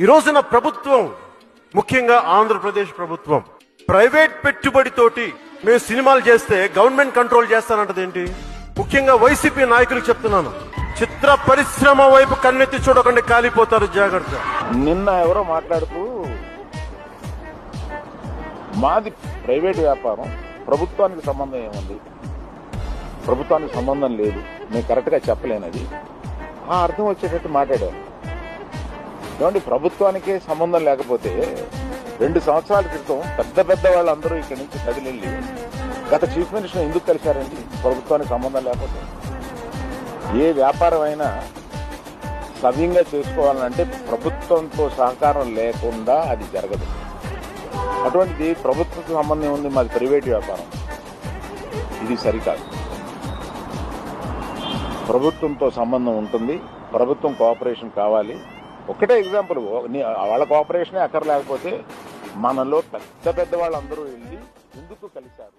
ఈ రోజున ప్రభుత్వం, ముఖ్యంగా ఆంధ్రప్రదేశ్ ప్రభుత్వం, ప్రైవేట్ పెట్టుబడితోటి మేము సినిమాలు చేస్తే గవర్నమెంట్ కంట్రోల్ చేస్తానంటది ఏంటి? ముఖ్యంగా వైసీపీ నాయకులకు చెప్తున్నాను, చిత్ర పరిశ్రమ వైపు కన్నెత్తి చూడకండి, కాలిపోతారు, జాగ్రత్త. నిన్న ఎవరో మాట్లాడుతూ మాది ప్రైవేట్ వ్యాపారం, ప్రభుత్వానికి సంబంధం ఏముంది, ప్రభుత్వానికి సంబంధం లేదు, నేను కరెక్ట్గా చెప్పలేనది ఆ అర్థం వచ్చేటట్టు మాట్లాడారు. ఏమండి, ప్రభుత్వానికే సంబంధం లేకపోతే 2 సంవత్సరాల క్రితం పెద్ద వాళ్ళందరూ ఇక్కడి నుంచి కదిలెళ్ళి గత చీఫ్ మినిస్టర్ ఎందుకు కలిశారండి? ప్రభుత్వానికి సంబంధం లేకపోతే. ఏ వ్యాపారం అయినా సవ్యంగా చేసుకోవాలంటే ప్రభుత్వంతో సహకారం లేకుండా అది జరగదు. అటువంటిది ప్రభుత్వంతో సంబంధం ఉంది, మాది ప్రైవేట్ వ్యాపారం, ఇది సరికాదు. ప్రభుత్వంతో సంబంధం ఉంటుంది, ప్రభుత్వం కోఆపరేషన్ కావాలి. ఒకటే ఎగ్జాంపుల్, వాళ్ళ కోఆపరేషనే అక్కర్లేకపోతే మనలో పెద్ద వాళ్ళందరూ వెళ్ళి ఎందుకు కలిశారు?